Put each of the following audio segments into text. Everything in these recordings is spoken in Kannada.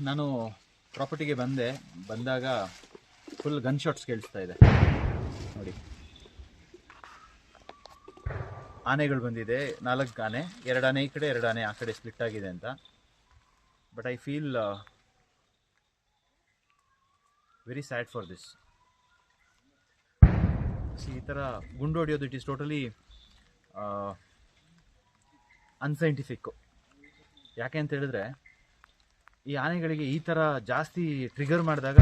ನಾನು ಪ್ರಾಪರ್ಟಿಗೆ ಬಂದಾಗ ಫುಲ್ ಗನ್ ಶಾಟ್ಸ್ ಕೇಳಿಸ್ತಾ ಇದೆ ನೋಡಿ. ಆನೆಗಳು ಬಂದಿದೆ, 4 ಆನೆ, 2 ಆನೆ ಈ ಕಡೆ 2 ಆನೆ ಆ ಕಡೆ ಸ್ಪ್ಲಿಟ್ ಆಗಿದೆ ಅಂತ. But I feel very sad for this. ಈ ಥರ ಗುಂಡು ಹೊಡೆಯೋದು ಇಟ್ ಈಸ್ ಟೋಟಲಿ ಅನ್ಸೈಂಟಿಫಿಕ್ಕು. ಯಾಕೆ ಅಂತ ಹೇಳಿದ್ರೆ ಈ ಆನೆಗಳಿಗೆ ಈ ಥರ ಜಾಸ್ತಿ ಟ್ರಿಗರ್ ಮಾಡಿದಾಗ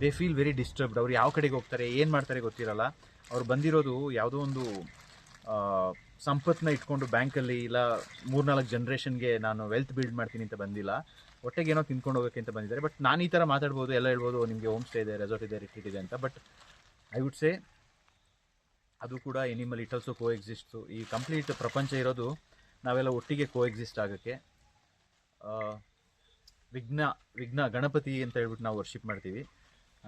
ದೇ ಫೀಲ್ ವೆರಿ ಡಿಸ್ಟರ್ಬ್ಡ್. ಅವ್ರು ಯಾವ ಕಡೆಗೆ ಹೋಗ್ತಾರೆ, ಏನು ಮಾಡ್ತಾರೆ ಗೊತ್ತಿರಲ್ಲ. ಅವ್ರು ಬಂದಿರೋದು ಯಾವುದೋ ಒಂದು ಸಂಪತ್ತನ್ನ ಇಟ್ಕೊಂಡು ಬ್ಯಾಂಕಲ್ಲಿ ಇಲ್ಲ 3-4 ಜನ್ರೇಷನ್ಗೆ ನಾನು ವೆಲ್ತ್ ಬಿಲ್ಡ್ ಮಾಡ್ತೀನಿ ಅಂತ ಬಂದಿಲ್ಲ, ಹೊಟ್ಟೆಗೇನೋ ತಿನ್ಕೊಂಡು ಹೋಗೋಕ್ಕೆ ಅಂತ ಬಂದಿದ್ದಾರೆ. ಬಟ್ ನಾನು ಈ ಥರ ಮಾತಾಡ್ಬೋದು, ಎಲ್ಲ ಹೇಳ್ಬೋದು, ನಿಮಗೆ ಹೋಮ್ ಸ್ಟೇ ಇದೆ, ರೆಸಾರ್ಟ್ ಇದೆ, ರಿಟ್ರೀಟ್ ಇದೆ ಅಂತ. ಬಟ್ ಐ ವುಡ್ ಸೇ ಅದು ಕೂಡ ಎನಿಮಲ್, ಇಟ್ ಆಲ್ಸೋ ಕೋ ಎಕ್ಸಿಸ್ಟು. ಈ ಕಂಪ್ಲೀಟ್ ಪ್ರಪಂಚ ಇರೋದು ನಾವೆಲ್ಲ ಒಟ್ಟಿಗೆ ಕೋ ಎಕ್ಸಿಸ್ಟ್ ಆಗೋಕ್ಕೆ. ವಿಘ್ನ ಗಣಪತಿ ಅಂತ ಹೇಳ್ಬಿಟ್ಟು ನಾವು ವರ್ಷಿಪ್ ಮಾಡ್ತೀವಿ.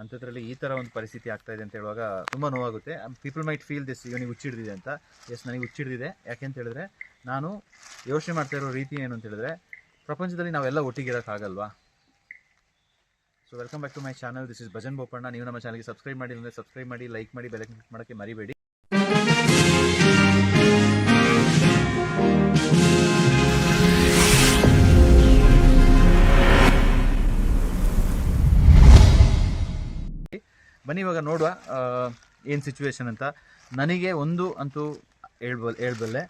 ಅಂಥದ್ರಲ್ಲಿ ಈ ಥರ ಒಂದು ಪರಿಸ್ಥಿತಿ ಆಗ್ತಾಯಿದೆ ಅಂತ ಹೇಳುವಾಗ ತುಂಬ ನೋವಾಗುತ್ತೆ. ಪೀಪಲ್ ಮೈಟ್ ಫೀಲ್ ದಿಸ್, ಇವನಿಗೆ ಹುಚ್ಚಿಡ್ದಿದೆ ಅಂತ. ಎಸ್, ನನಗೆ ಹುಚ್ಚಿಡ್ದಿದೆ. ಯಾಕೆ ಅಂತ ಹೇಳಿದ್ರೆ ನಾನು ಯೋಚನೆ ಮಾಡ್ತಾ ಇರೋ ರೀತಿ ಏನು ಅಂತ ಹೇಳಿದ್ರೆ, ಪ್ರಪಂಚದಲ್ಲಿ ನಾವೆಲ್ಲ ಒಟ್ಟಿಗಿರೋಕ್ಕಾಗಲ್ವಾ? So welcome back to my channel, this is Bhajan Bopanna. ನೀವು ನಮ್ಮ ಚಾನಲ್ಗೆ ಸಬ್ಸ್ಕ್ರೈಬ್ ಮಾಡಿ ಅಂದರೆ ಸಬ್ಸ್ಕ್ರೈಬ್ ಮಾಡಿ, ಲೈಕ್ ಮಾಡಿ, ಬೆಲ್ ಕ್ಲಿಕ್ ಮಾಡೋಕ್ಕೆ ಮರಿಬೇಡಿ. ಬನ್ನಿ ಇವಾಗ ನೋಡುವ ಏನು ಸಿಚುವೇಶನ್ ಅಂತ. ನನಗೆ ಒಂದು ಅಂತೂ ಹೇಳ್ಬಲ್ಲೆ,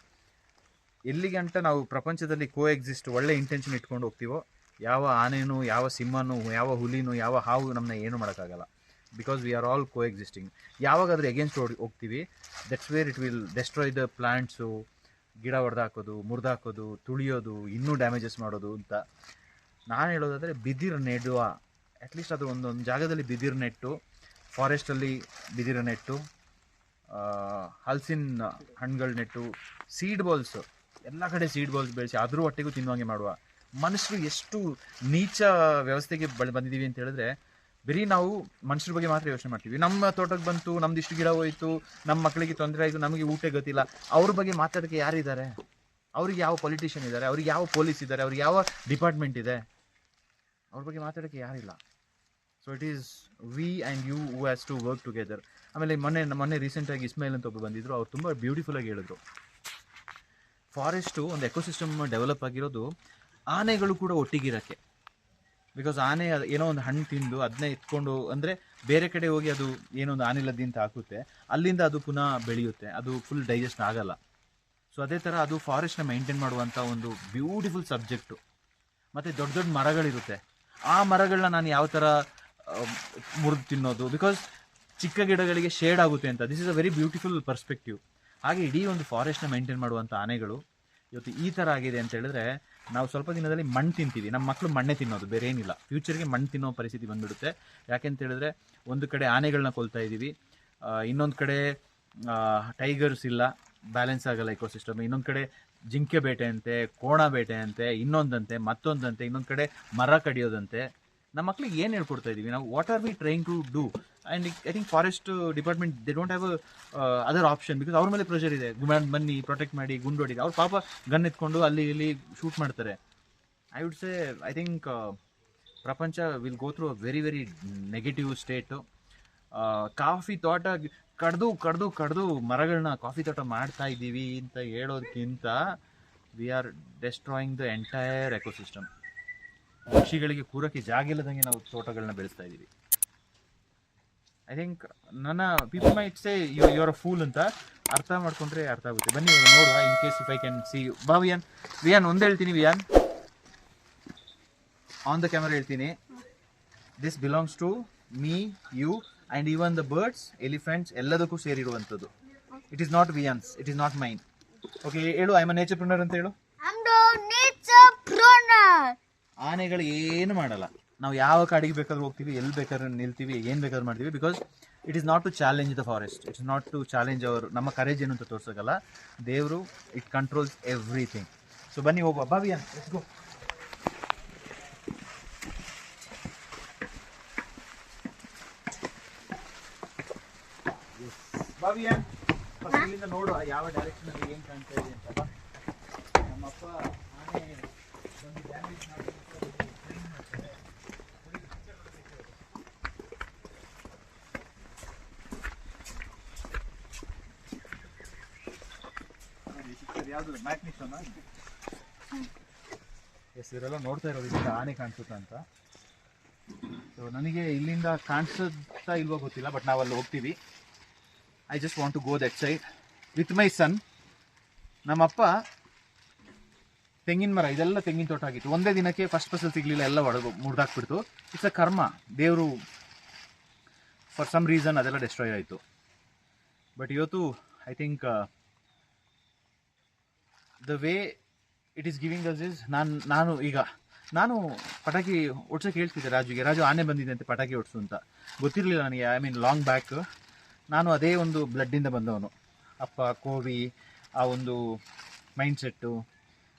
ಎಲ್ಲಿಗಂಟ ನಾವು ಪ್ರಪಂಚದಲ್ಲಿ ಕೋ ಎಕ್ಸಿಸ್ಟ್ ಒಳ್ಳೆ ಇಂಟೆನ್ಷನ್ ಇಟ್ಕೊಂಡು ಹೋಗ್ತೀವೋ, ಯಾವ ಆನೆನೂ, ಯಾವ ಸಿಂಹನೂ, ಯಾವ ಹುಲಿನೂ, ಯಾವ ಹಾವು ನಮ್ಮನ್ನ ಏನೂ ಮಾಡೋಕ್ಕಾಗಲ್ಲ. Because we are all coexisting. ಯಾವಾಗಾದರೂ ಎಗೇನ್ಸ್ಟ್ ಹೋಗ್ತೀವಿ, that's where it will destroy the plants. ಗಿಡ ಹೊಡೆದಾಕೋದು, ಮುರಿದಾಕೋದು, ತುಳಿಯೋದು, ಇನ್ನೂ ಡ್ಯಾಮೇಜಸ್ ಮಾಡೋದು ಅಂತ. ನಾನು ಹೇಳೋದಾದರೆ ಬಿದಿರು ನೆಡುವ, ಅಟ್ಲೀಸ್ಟ್ ಅದು ಒಂದೊಂದು ಜಾಗದಲ್ಲಿ ಬಿದಿರು ನೆಟ್ಟು, ಫಾರೆಸ್ಟಲ್ಲಿ ಬಿದಿರು ನೆಟ್ಟು, ಹಲಸಿನ ಹಣ್ಣುಗಳು ನೆಟ್ಟು, ಸೀಡ್ ಬಾಲ್ಸು ಎಲ್ಲ ಕಡೆ ಸೀಡ್ ಬಾಲ್ಸ್ ಬೆಳೆಸಿ ಅದ್ರ ಹೊಟ್ಟೆಗೂ ತಿನ್ನುವಂಗೆ ಮಾಡುವ ಮನುಷ್ಯರು ಎಷ್ಟು ನೀಚ ವ್ಯವಸ್ಥೆಗೆ ಬಂದಿದ್ದೀವಿ ಅಂತ ಹೇಳಿದ್ರೆ, ಬರೀ ನಾವು ಮನುಷ್ಯರ ಬಗ್ಗೆ ಮಾತ್ರ ಯೋಚನೆ ಮಾಡ್ತೀವಿ. ನಮ್ಮ ತೋಟಕ್ಕೆ ಬಂತು, ನಮ್ದು ಇಷ್ಟು ಗಿಡ ಹೋಯಿತು, ನಮ್ಮ ಮಕ್ಕಳಿಗೆ ತೊಂದರೆ ಆಯಿತು, ನಮಗೆ ಊಟ ಗೊತ್ತಿಲ್ಲ. ಅವ್ರ ಬಗ್ಗೆ ಮಾತಾಡೋಕ್ಕೆ ಯಾರಿದ್ದಾರೆ? ಅವ್ರಿಗೆ ಯಾವ ಪೊಲಿಟಿಷಿಯನ್ ಇದ್ದಾರೆ? ಅವ್ರಿಗೆ ಯಾವ ಪೊಲೀಸ್ ಇದ್ದಾರೆ? ಅವ್ರಿಗೆ ಯಾವ ಡಿಪಾರ್ಟ್ಮೆಂಟ್ ಇದೆ? ಅವ್ರ ಬಗ್ಗೆ ಮಾತಾಡೋಕ್ಕೆ ಯಾರಿಲ್ಲ. So it is we and you who has to work together. ಆಮೇಲೆ ಮೊನ್ನೆ ರೀಸೆಂಟಾಗಿ ಇಸ್ಮಾಯಿಲ್ ಅಂತ ಒಬ್ಬರು ಬಂದಿದ್ದರು. ಅವ್ರು ತುಂಬ ಬ್ಯೂಟಿಫುಲ್ಲಾಗಿ ಹೇಳಿದ್ರು, ಫಾರೆಸ್ಟು ಒಂದು ಎಕೋಸಿಸ್ಟಮ್ ಡೆವಲಪ್ ಆಗಿರೋದು ಆನೆಗಳು ಕೂಡ ಒಟ್ಟಿಗಿರೋಕ್ಕೆ. ಬಿಕಾಸ್ ಆನೆ ಏನೋ ಒಂದು ಹಣ್ಣು ತಿಂದು ಅದನ್ನೇ ಎತ್ಕೊಂಡು, ಅಂದರೆ ಬೇರೆ ಕಡೆ ಹೋಗಿ ಅದು ಏನೋ ಒಂದು ಆನೆಲದ್ದಿ ಅಂತ ಹಾಕುತ್ತೆ, ಅಲ್ಲಿಂದ ಅದು ಪುನಃ ಬೆಳೆಯುತ್ತೆ, ಅದು ಫುಲ್ ಡೈಜೆಸ್ಟ್ ಆಗಲ್ಲ. ಸೊ ಅದೇ ಥರ ಅದು ಫಾರೆಸ್ಟ್ನ ಮೈಂಟೈನ್ ಮಾಡುವಂಥ ಒಂದು ಬ್ಯೂಟಿಫುಲ್ ಸಬ್ಜೆಕ್ಟು. ಮತ್ತು ದೊಡ್ಡ ದೊಡ್ಡ ಮರಗಳಿರುತ್ತೆ, ಆ ಮರಗಳನ್ನ ನಾನು ಯಾವ ಥರ ಮುರಿದು ತಿನ್ನೋದು, ಬಿಕಾಸ್ ಚಿಕ್ಕ ಗಿಡಗಳಿಗೆ ಶೇಡ್ ಆಗುತ್ತೆ ಅಂತ. This is a very beautiful perspective. ಹಾಗೆ ಇಡೀ ಒಂದು ಫಾರೆಸ್ಟ್ನ ಮೈಂಟೈನ್ ಮಾಡುವಂಥ ಆನೆಗಳು ಇವತ್ತು ಈ ಥರ ಆಗಿದೆ ಅಂತ ಹೇಳಿದ್ರೆ, ನಾವು ಸ್ವಲ್ಪ ದಿನದಲ್ಲಿ ಮಣ್ಣು ತಿಂತೀವಿ. ನಮ್ಮ ಮಕ್ಕಳು ಮಣ್ಣೆ ತಿನ್ನೋದು, ಬೇರೆ ಏನಿಲ್ಲ. ಫ್ಯೂಚರ್ಗೆ ಮಣ್ಣು ತಿನ್ನೋ ಪರಿಸ್ಥಿತಿ ಬಂದುಬಿಡುತ್ತೆ. ಯಾಕೆಂತ ಹೇಳಿದ್ರೆ, ಒಂದು ಕಡೆ ಆನೆಗಳನ್ನ ಕೊಲ್ತಾ ಇದ್ದೀವಿ, ಇನ್ನೊಂದು ಕಡೆ ಟೈಗರ್ಸ್ ಇಲ್ಲ, ಬ್ಯಾಲೆನ್ಸ್ ಆಗಲ್ಲ ಎಕೋಸಿಸ್ಟಮ್. ಇನ್ನೊಂದು ಕಡೆ ಜಿಂಕೆ ಬೇಟೆ ಅಂತೆ, ಕೋಣ ಬೇಟೆ ಅಂತೆ, ಇನ್ನೊಂದಂತೆ, ಮತ್ತೊಂದಂತೆ, ಇನ್ನೊಂದು ಕಡೆ ಮರ ಕಡಿಯೋದಂತೆ. ನಮ್ಮ ಮಕ್ಳಿಗೆ ಏನು ಹೇಳ್ಕೊಡ್ತಾ ಇದ್ದೀವಿ ನಾವು? What are we trying to do? And I think forest department they don't have other option. Because ಅವ್ರ ಮೇಲೆ ಪ್ರೆಷರ್ ಇದೆ, ಬನ್ನಿ ಪ್ರೊಟೆಕ್ಟ್ ಮಾಡಿ, ಗುಂಡು ಹೊಡಿದೆ. ಅವ್ರು ಪಾಪ ಗನ್ ಎತ್ಕೊಂಡು ಅಲ್ಲಿ ಇಲ್ಲಿ ಶೂಟ್ ಮಾಡ್ತಾರೆ. I would say I think ಪ್ರಪಂಚ will go through a very very negative state. Coffee ತೋಟ ಕಡ್ದು ಮರಗಳನ್ನ ಕಾಫಿ ತೋಟ ಮಾಡ್ತಾ ಇದ್ದೀವಿ ಅಂತ ಹೇಳೋದಕ್ಕಿಂತ we are destroying the entire ecosystem. ಪಕ್ಷಿಗಳಿಗೆ ಕೂರಕ್ಕೆ ಜಾಗ ಇಲ್ಲದಂಗೆ ನಾವು ತೋಟಗಳನ್ನ ಬೆಳೆಸ್ತಾ ಇದ್ದೀವಿ. ಐ ಥಿಂಕ್ ನನ್ನ people might say you are a fool ಅಂತ. ಅರ್ಥ ಮಾಡ್ಕೊಂಡ್ರೆ ಅರ್ಥ ಆಗುತ್ತೆ. ಬನ್ನಿ ನೋಡುವ, in case if I can see. ಬಾ ವಿಯಾನ್ ಒಂದು ಹೇಳ್ತೀನಿ. ವಿಯಾನ್ ಆನ್ ದ ಕ್ಯಾಮರಾ ಹೇಳ್ತೀನಿ, this belongs to me, you and even the birds, elephants ಎಲ್ಲದಕ್ಕೂ ಸೇರಿರುವಂಥದ್ದು. It is not Vian's, it is not mine. Okay, ಹೇಳು, I am a nature pruner ಅಂತ ಹೇಳು. ಆನೆಗಳು ಏನು ಮಾಡಲ್ಲ. ನಾವು ಯಾವ ಕಾಡಿಗೆ ಬೇಕಾದ್ರೂ ಹೋಗ್ತೀವಿ, ಎಲ್ಲಿ ಬೇಕಾದ್ರೂ ನಿಲ್ತೀವಿ, ಏನು ಬೇಕಾದ್ರೂ ಮಾಡ್ತೀವಿ. Because it is not to challenge the forest, it is not to challenge ನಮ್ಮ ಕರೇಜ್ ಏನು ಅಂತ ತೋರ್ಸೋಕ್ಕಲ್ಲ. ದೇವರು ಇಟ್ ಕಂಟ್ರೋಲ್ಸ್ ಎವ್ರಿಥಿಂಗ್. ಸೊ ಬನ್ನಿ ಹೋಗುವ. ಬಾ ವಿಯಾನ್, ಲೆಟ್ಸ್ ಗೋ. ಬಾ ವಿಯಾನ್, ಇಲ್ಲಿಂದ ನೋಡುವ ಯಾವ ಡೈರೆಕ್ಷನಲ್ಲಿ ಏನು ಕಾಣ್ತಾ ಇದೆ ಅಂತ. ನಮ್ಮಪ್ಪ ಆನೆ ಒಂದು ಡ್ಯಾಮೇಜ್ ಮಾಡಿ ಯಾವುದು ಮ್ಯಾಗ್ನಿಷನ್ ಎಸ್ ಇವರೆಲ್ಲ ನೋಡ್ತಾ ಇರೋದು ಇಲ್ಲಿಂದ ಆನೆ ಕಾಣಿಸುತ್ತಾ ಅಂತ. ಸೊ ನನಗೆ ಇಲ್ಲಿಂದ ಕಾಣಿಸುತ್ತಾ ಇಲ್ವೋ ಗೊತ್ತಿಲ್ಲ, ಬಟ್ ನಾವಲ್ಲಿ ಹೋಗ್ತೀವಿ. I just want to go that side with my son. ನಮ್ಮಪ್ಪ ತೆಂಗಿನ ಮರ ಇದೆಲ್ಲ ತೆಂಗಿನ ತೋಟ ಆಗಿತ್ತು. ಒಂದೇ ದಿನಕ್ಕೆ ಫಸ್ಟ್ ಫಸಲ್ ಸಿಗಲಿಲ್ಲ, ಎಲ್ಲ ಮುಡ್ದಾಕ್ಬಿಡ್ತು. ಇಟ್ಸ್ ಅ ಕರ್ಮ. ದೇವರು ಫಾರ್ ಸಮ್ ರೀಸನ್ ಅದೆಲ್ಲ ಡೆಸ್ಟ್ರಾಯ್ ಆಯಿತು. ಬಟ್ ಇವತ್ತು I think the way it is giving us is ನಾನು ಪಟಾಕಿ ಓಡ್ಸೋಕೆ ಹೇಳ್ತಿದ್ದೆ ರಾಜುಗೆ. ರಾಜು ಆನೆ ಬಂದಿದೆ ಅಂತ ಪಟಾಕಿ ಓಡಿಸು ಅಂತ. ಗೊತ್ತಿರಲಿಲ್ಲ ನನಗೆ. ಐ ಮೀನ್ ಲಾಂಗ್ ಬ್ಯಾಕ್ ನಾನು ಅದೇ ಒಂದು ಬ್ಲಡ್ಡಿಂದ ಬಂದವನು. ಅಪ್ಪ ಕೋವಿ ಆ ಒಂದು ಮೈಂಡ್ ಸೆಟ್ಟು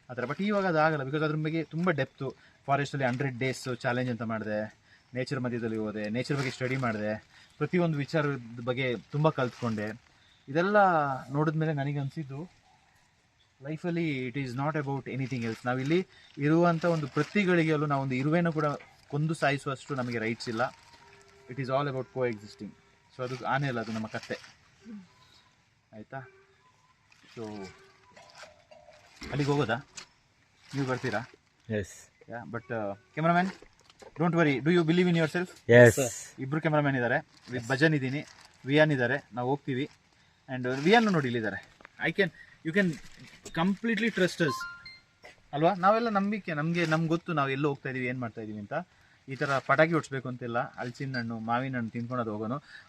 ಆ ಥರ. ಬಟ್ ಇವಾಗ ಅದಾಗಲ್ಲ, ಬಿಕಾಸ್ ಅದ್ರ ಬಗ್ಗೆ ತುಂಬ ಡೆಪ್ತು. ಫಾರೆಸ್ಟಲ್ಲಿ 100 days ಚಾಲೆಂಜ್ ಅಂತ ಮಾಡಿದೆ, ನೇಚರ್ ಮಧ್ಯದಲ್ಲಿ ಹೋದೆ, ನೇಚರ್ ಬಗ್ಗೆ ಸ್ಟಡಿ ಮಾಡಿದೆ, ಪ್ರತಿಯೊಂದು ವಿಚಾರದ ಬಗ್ಗೆ ತುಂಬ ಕಲ್ತ್ಕೊಂಡೆ. ಇದೆಲ್ಲ ನೋಡಿದ್ಮೇಲೆ ನನಗೆ ಅನಿಸಿದ್ದು ಲೈಫಲ್ಲಿ it is not about anything else. ನಾವಿಲ್ಲಿ ಇರುವಂಥ ಒಂದು ಪ್ರತಿಗಳಿಗೆಯಲ್ಲೂ ನಾವೊಂದು ಇರುವೆನೂ ಕೂಡ ಕೊಂದು ಸಾಯಿಸುವಷ್ಟು ನಮಗೆ ರೈಟ್ಸ್ ಇಲ್ಲ. It is all about coexisting. So ಅದು ಆನೆ ಅಲ್ಲ, ಅದು ನಮ್ಮ ಕತ್ತೆ. ಆಯಿತಾ? ಸೊ ಅಲ್ಲಿಗೆ ಹೋಗೋದಾ? ನೀವು ಬರ್ತೀರಾ? Yes. Yeah, but cameraman don't worry, do you believe in yourself? Yes. ಇಬ್ಬರು ಕ್ಯಾಮ್ರಾಮ್ಯಾನ್ ಇದ್ದಾರೆ, ವಿತ್ ಭಜನ್ ಇದ್ದೀನಿ, ವಿಯಾನ್ ಇದ್ದಾರೆ. ನಾವು ಹೋಗ್ತೀವಿ. ಆ್ಯಂಡ್ ವಿಯಾನ್ ನೋಡಿ ಇಲ್ಲಿದ್ದಾರೆ. You can completely trust us ಅಲ್ವಾ? ನಾವೆಲ್ಲ ನಂಬಿಕೆ, ನಮ್ಗೆ ಗೊತ್ತು ನಾವು ಎಲ್ಲೋ ಹೋಗ್ತಾ ಇದೀವಿ, ಏನು ಮಾಡ್ತಾ ಇದೀವಿ ಅಂತ. ಈ ಥರ ಪಟಾಕಿ ಹೊಡ್ಸ್ಬೇಕು ಅಂತಿಲ್ಲ. ಹಲಸಿನ ಹಣ್ಣು ಮಾವಿನ ಹಣ್ಣು ತಿನ್ಕೊಂಡು ಅದು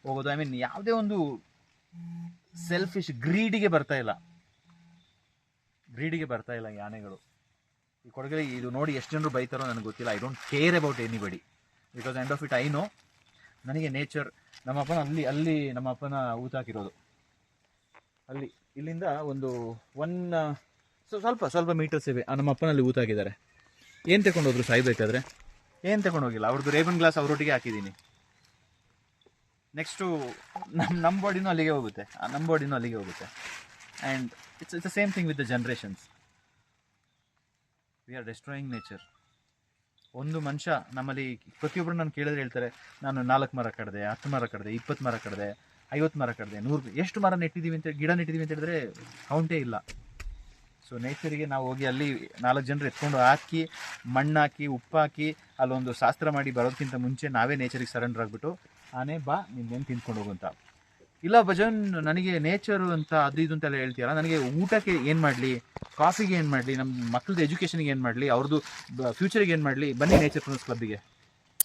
ಹೋಗೋದು. ಐ ಮೀನ್ ಯಾವುದೇ ಒಂದು ಸೆಲ್ಫಿಶ್ ಗ್ರೀಡಿಗೆ ಬರ್ತಾ ಇಲ್ಲ ಈ ಆನೆಗಳು. ಈ ಕೊಡಗಲ್ಲಿ ಇದು ನೋಡಿ ಎಷ್ಟು ಜನರು ಬೈತಾರೋ ನನಗೆ ಗೊತ್ತಿಲ್ಲ. I don't care about anybody, because end of it I know. ನನಗೆ ನೇಚರ್, ನಮ್ಮ ಅಪ್ಪನ ಅಲ್ಲಿ ನಮ್ಮ ಅಪ್ಪನ ಊತ ಹಾಕಿರೋದು ಅಲ್ಲಿ, ಇಲ್ಲಿಂದ ಒಂದು ಸ್ವಲ್ಪ ಮೀಟರ್ಸ್ ಇವೆ. ನಮ್ಮ ಅಪ್ಪನಲ್ಲಿ ಊತ ಹಾಕಿದ್ದಾರೆ. ಏನು ತಗೊಂಡೋದ್ರು ಸಾಯ್ಬೇಕಾದ್ರೆ? ಏನು ತಗೊಂಡೋಗಿಲ್ಲ. ಅವ್ರದ್ದು ರೇಬನ್ ಗ್ಲಾಸ್ ಅವರೊಟ್ಟಿಗೆ ಹಾಕಿದ್ದೀನಿ. ನೆಕ್ಸ್ಟು ನಮ್ಮ ಬಾಡಿನೂ ಅಲ್ಲಿಗೆ ಹೋಗುತ್ತೆ, and it's the same thing with the generations. V are destroying nature. ಒಂದು ಮನುಷ್ಯ ನಮ್ಮಲ್ಲಿ ಪ್ರತಿಯೊಬ್ಬರು ನಾನು ಕೇಳಿದ್ರೆ ಹೇಳ್ತಾರೆ, ನಾನು 4 ಮರ ಕಡಿದೆ, 10 ಮರ ಕಡಿದೆ, 20 ಮರ ಕಡಿದೆ, 50 ಮರ ಕಡಿದೆ, 100 ಎಷ್ಟು ಮರ ನೆಟ್ಟಿದ್ದೀವಿ ಅಂತ, ಗಿಡ ನೆಟ್ಟಿದ್ದೀವಿ ಅಂತ ಹೇಳಿದ್ರೆ ಕೌಂಟೇ ಇಲ್ಲ. ಸೊ ನೇಚರಿಗೆ ನಾವು ಹೋಗಿ ಅಲ್ಲಿ 4 ಜನರು ಎತ್ಕೊಂಡು ಹಾಕಿ, ಮಣ್ಣಾಕಿ, ಉಪ್ಪಾಕಿ, ಅಲ್ಲೊಂದು ಶಾಸ್ತ್ರ ಮಾಡಿ ಬರೋದಕ್ಕಿಂತ ಮುಂಚೆ ನಾವೇ ನೇಚರಿಗೆ ಸರೆಂಡರ್ ಆಗಿಬಿಟ್ಟು, ಆನೆ ಬಾ ನಿನ್ನೇನು ತಿಂದ್ಕೊಂಡು ಹೋಗು ಅಂತ. ಇಲ್ಲ ಭಜನ್, ನನಗೆ ನೇಚರು ಅಂತ ಅದು ಇದು ಅಂತೆಲ್ಲ ಹೇಳ್ತೀಯಲ್ಲ, ನನಗೆ ಊಟಕ್ಕೆ ಏನು ಮಾಡಲಿ, ಕಾಫಿಗೆ ಏನು ಮಾಡಲಿ, ನಮ್ಮ ಮಕ್ಕಳದ್ದು ಎಜುಕೇಷನ್ಗೆ ಏನು ಮಾಡಲಿ, ಅವ್ರದ್ದು ಫ್ಯೂಚರಿಗೆ ಏನು ಮಾಡಲಿ, ಬನ್ನಿ ನೇಚರ್ ಫ್ರೆಂಡ್ಸ್ ಕ್ಲಬ್ಬಿಗೆ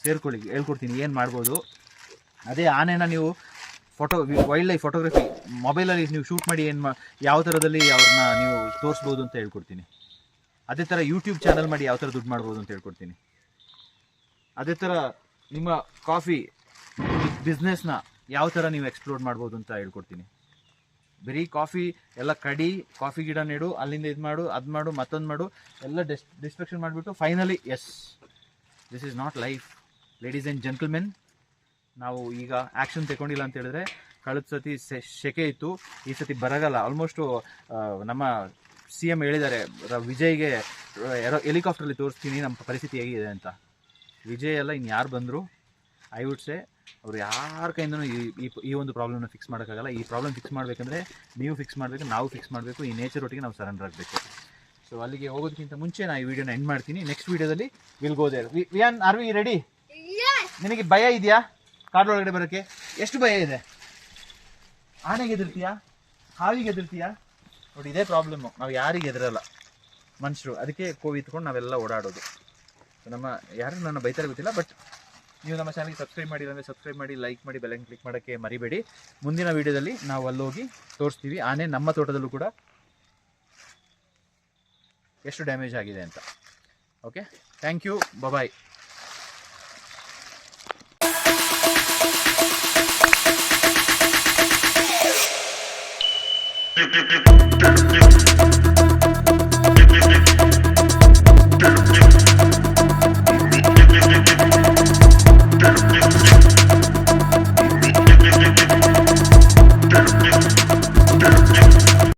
ಸೇರ್ಕೊಳ್ಳಿ, ಹೇಳ್ಕೊಡ್ತೀನಿ ಏನು ಮಾಡ್ಬೋದು. ಅದೇ ಆನೆನ ನೀವು ವೈಲ್ಡ್ ಲೈಫ್ ಫೋಟೋಗ್ರಫಿ ಮೊಬೈಲಲ್ಲಿ ನೀವು ಶೂಟ್ ಮಾಡಿ ಯಾವ ಥರದಲ್ಲಿ ಅವ್ರನ್ನ ನೀವು ತೋರಿಸ್ಬೋದು ಅಂತ ಹೇಳ್ಕೊಡ್ತೀನಿ. ಅದೇ ಥರ ಯೂಟ್ಯೂಬ್ ಚಾನಲ್ ಮಾಡಿ ಯಾವ ಥರ ದುಡ್ಡು ಮಾಡ್ಬೋದು ಅಂತ ಹೇಳ್ಕೊಡ್ತೀನಿ. ಅದೇ ಥರ ನಿಮ್ಮ ಕಾಫಿ ಬಿಸ್ನೆಸ್ನ ಯಾವ ಥರ ನೀವು ಎಕ್ಸ್ಪ್ಲೋರ್ ಮಾಡ್ಬೋದು ಅಂತ ಹೇಳ್ಕೊಡ್ತೀನಿ. ಬರೀ ಕಾಫಿ ಎಲ್ಲ ಕಾಫಿ ಗಿಡ ನೆಡು, ಅಲ್ಲಿಂದ ಇದು ಮಾಡು, ಅದು ಮಾಡು, ಮತ್ತೊಂದು ಮಾಡು, ಎಲ್ಲ ಡಿಸ್ಟ್ರಕ್ಷನ್ ಮಾಡಿಬಿಟ್ಟು finally yes, this is not life. Ladies and gentlemen, ನಾವು ಈಗ ಆ್ಯಕ್ಷನ್ ತಗೊಂಡಿಲ್ಲ ಅಂತ ಹೇಳಿದ್ರೆ, ಕಳೆದ ಸತಿ ಸೆಕೆ ಇತ್ತು, ಈ ಸತಿ ಬರಗಾಲ. ಆಲ್ಮೋಸ್ಟು ನಮ್ಮ CM ಹೇಳಿದ್ದಾರೆ, ವಿಜಯ್ಗೆ ಹೆಲಿಕಾಪ್ಟ್ರಲ್ಲಿ ತೋರಿಸ್ತೀನಿ ನಮ್ಮ ಪರಿಸ್ಥಿತಿ ಹೇಗಿದೆ ಅಂತ. ವಿಜಯ್ ಎಲ್ಲ ಇನ್ನು ಯಾರು ಬಂದರು, ಐ ವುಡ್ ಸೇ ಅವ್ರು ಯಾರ ಕೈಯಿಂದನೂ ಈ ಒಂದು ಪ್ರಾಬ್ಲಮ್ನ ಫಿಕ್ಸ್ ಮಾಡೋಕ್ಕಾಗಲ್ಲ. ಈ ಪ್ರಾಬ್ಲಮ್ ಫಿಕ್ಸ್ ಮಾಡಬೇಕಂದ್ರೆ ನೀವು ಫಿಕ್ಸ್ ಮಾಡಬೇಕು, ನಾವು ಫಿಕ್ಸ್ ಮಾಡಬೇಕು, ಈ ನೇಚರ್ ಒಟ್ಟಿಗೆ ನಾವು ಸರೆಂಡರ್ ಆಗಬೇಕು. ಸೊ ಅಲ್ಲಿಗೆ ಹೋಗೋದಕ್ಕಿಂತ ಮುಂಚೆ ನಾನು ಈ ವಿಡಿಯೋನ ಎಂಡ್ ಮಾಡ್ತೀನಿ. ನೆಕ್ಸ್ಟ್ ವಿಡಿಯೋದಲ್ಲಿ will go there. Vian, are we ready? ನಿನಗೆ ಭಯ ಇದೆಯಾ ಕಾಡೊಳಗಡೆ ಬರೋಕ್ಕೆ? ಎಷ್ಟು ಭಯ ಇದೆ? ಆನೆಗೆ ಎದುರ್ತೀಯಾ? ಹಾವಿಗೆ ಎದುರ್ತೀಯಾ? ನೋಡಿ, ಇದೇ ಪ್ರಾಬ್ಲಮ್ಮು. ನಾವು ಯಾರಿಗೆ ಎದುರಲ್ಲ ಮನುಷ್ಯರು, ಅದಕ್ಕೆ ಕೋವಿತ್ಕೊಂಡು ನಾವೆಲ್ಲ ಓಡಾಡೋದು. ನಮ್ಮ ಯಾರು ನನ್ನ ಬೈತಾರೆ ಗೊತ್ತಿಲ್ಲ, ಬಟ್ ನೀವು ನಮ್ಮ ಚಾನಲ್ಗೆ ಸಬ್ಸ್ಕ್ರೈಬ್ ಮಾಡಿಲ್ಲ ಅಂದರೆ ಸಬ್ಸ್ಕ್ರೈಬ್ ಮಾಡಿ, ಲೈಕ್ ಮಾಡಿ, ಬೆಲ್ಲೈಕನ್ ಕ್ಲಿಕ್ ಮಾಡೋಕ್ಕೆ ಮರಿಬೇಡಿ. ಮುಂದಿನ ವೀಡಿಯೋದಲ್ಲಿ ನಾವು ಅಲ್ಲೋಗಿ ತೋರಿಸ್ತೀವಿ ಆನೆ ನಮ್ಮ ತೋಟದಲ್ಲೂ ಕೂಡ ಎಷ್ಟು ಡ್ಯಾಮೇಜ್ ಆಗಿದೆ ಅಂತ. Okay, thank you, bye.